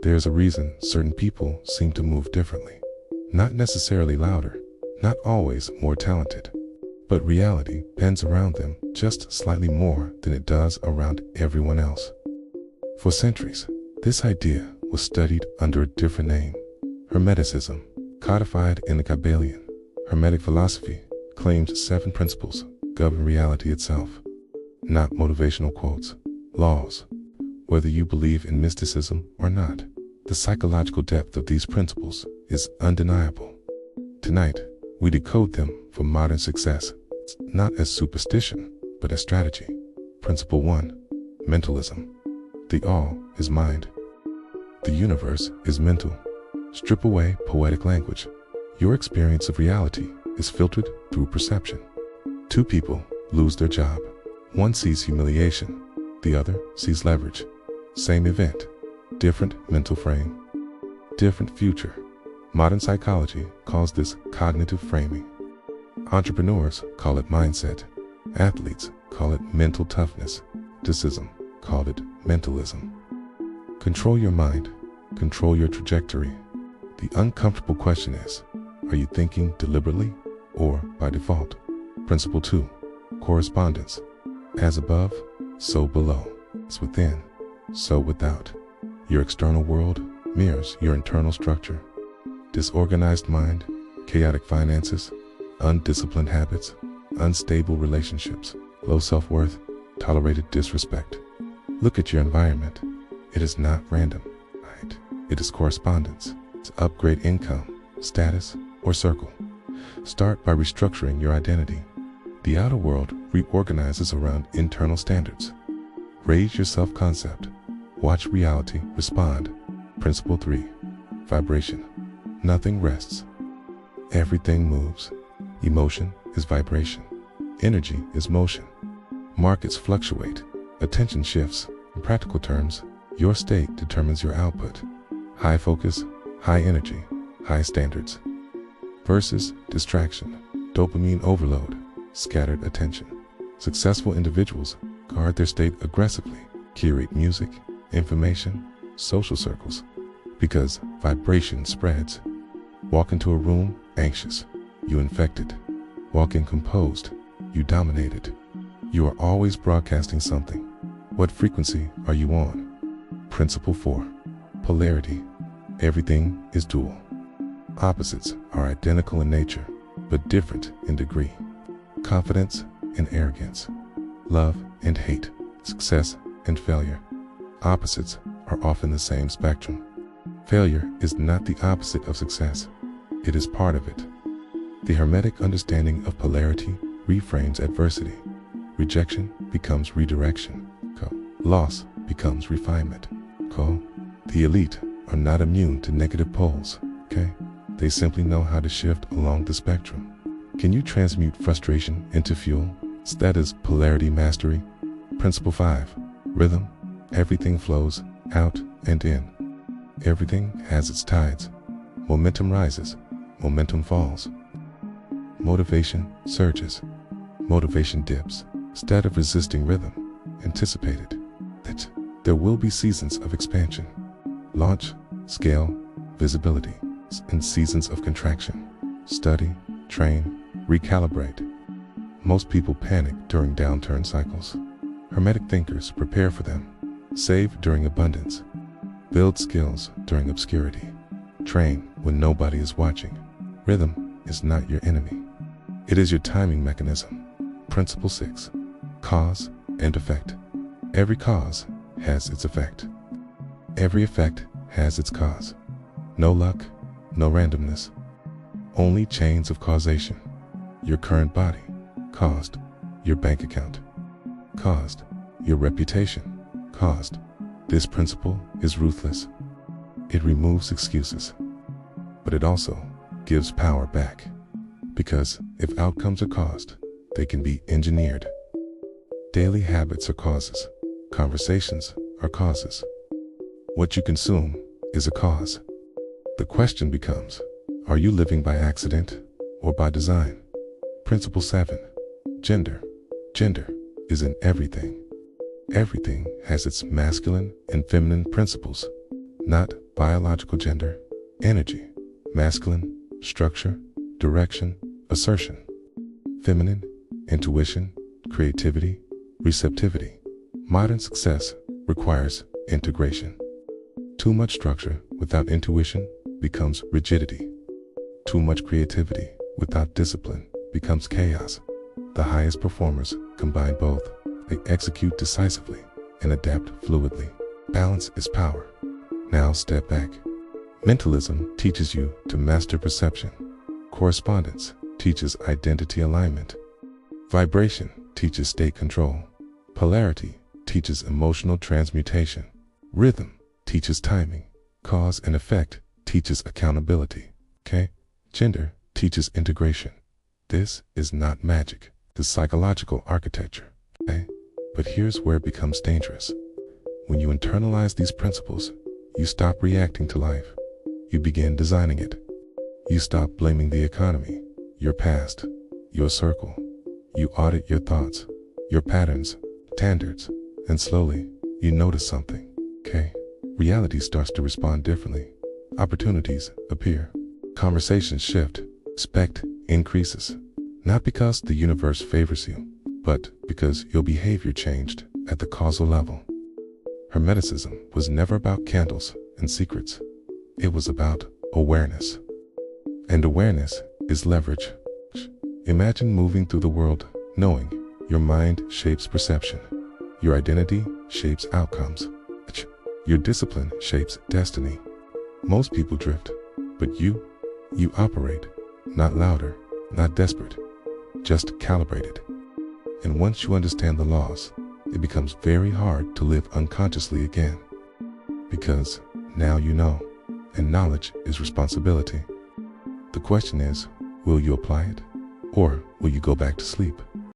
There's a reason certain people seem to move differently. Not necessarily louder, not always more talented, but reality bends around them just slightly more than it does around everyone else. For centuries, this idea was studied under a different name: Hermeticism, codified in the Kybalion. Hermetic philosophy claimed 7 principles govern reality itself, not motivational quotes, laws. Whether you believe in mysticism or not, the psychological depth of these principles is undeniable. Tonight, we decode them for modern success, not as superstition, but as strategy. Principle 1. Mentalism. The all is mind. The universe is mental. Strip away poetic language. Your experience of reality is filtered through perception. 2 people lose their job. One sees humiliation, the other sees leverage. Same event, different mental frame, different future. Modern psychology calls this cognitive framing. Entrepreneurs call it mindset. Athletes call it mental toughness. Mysticism called it mentalism. Control your mind, control your trajectory. The uncomfortable question is, are you thinking deliberately or by default? Principle 2. Correspondence. As above, so below. As within, so without. Your external world mirrors your internal structure. Disorganized mind, chaotic finances, undisciplined habits, unstable relationships, low self-worth, tolerated disrespect. Look at your environment. It is not random, right? It is correspondence. It's upgrade income, status, or circle. Start by restructuring your identity. The outer world reorganizes around internal standards. Raise your self-concept. Watch reality respond. Principle 3. Vibration. Nothing rests. Everything moves. Emotion is vibration. Energy is motion. Markets fluctuate. Attention shifts. In practical terms, your state determines your output. High focus, high energy, high standards. Versus distraction, dopamine overload, scattered attention. Successful individuals guard their state aggressively, curate music, information, social circles, because vibration spreads. Walk into a room anxious, you infected. Walk in composed, you dominated. You are always broadcasting something. What frequency are you on? Principle 4. Polarity. Everything is dual. Opposites are identical in nature, but different in degree. Confidence and arrogance. Love and hate. Success and failure. Opposites are often the same spectrum. Failure is not the opposite of success. It is part of it. The Hermetic understanding of polarity reframes adversity. Rejection becomes redirection. Loss becomes refinement. The elite are not immune to negative poles. They simply know how to shift along the spectrum. Can you transmute frustration into fuel? That is polarity mastery. Principle 5. Rhythm. Everything flows out and in. Everything has its tides. Momentum rises. Momentum falls. Motivation surges. Motivation dips. Instead of resisting rhythm, anticipate it. That there will be seasons of expansion. Launch, scale, visibility, and seasons of contraction. Study, train, recalibrate. Most people panic during downturn cycles. Hermetic thinkers prepare for them. Save during abundance. Build skills during obscurity. Train when nobody is watching. Rhythm is not your enemy. It is your timing mechanism. Principle 6. Cause and effect. Every cause has its effect. Every effect has its cause. No luck, no randomness. Only chains of causation. Your current body caused your bank account. Caused your reputation. Caused. This principle is ruthless. It removes excuses, but it also gives power back. Because if outcomes are caused, they can be engineered. Daily habits are causes. Conversations are causes. What you consume is a cause. The question becomes, are you living by accident or by design? Principle 7. Gender. Gender is in everything. Everything has its masculine and feminine principles. not biological gender, energy, masculine, structure, direction, assertion, feminine, intuition, creativity, receptivity. Modern success requires integration. Too much structure without intuition becomes rigidity. Too much creativity without discipline becomes chaos. The highest performers combine both. They execute decisively and adapt fluidly. Balance is power. Now step back. Mentalism teaches you to master perception. Correspondence teaches identity alignment. Vibration teaches state control. Polarity teaches emotional transmutation. Rhythm teaches timing. Cause and effect teaches accountability. Okay? Gender teaches integration. This is not magic. It's psychological architecture. Okay? But here's where it becomes dangerous. When you internalize these principles, you stop reacting to life. You begin designing it. You stop blaming the economy, your past, your circle. You audit your thoughts, your patterns, standards, and slowly, you notice something. Okay? Reality starts to respond differently. Opportunities appear. Conversations shift. Respect increases. Not because the universe favors you, but because your behavior changed at the causal level. Hermeticism was never about candles and secrets. It was about awareness. And awareness is leverage. Imagine moving through the world knowing your mind shapes perception. Your identity shapes outcomes. Your discipline shapes destiny. Most people drift, but you operate, not louder, not desperate, just calibrated. And once you understand the laws, it becomes very hard to live unconsciously again. Because now you know, and knowledge is responsibility. The question is, will you apply it? Or will you go back to sleep?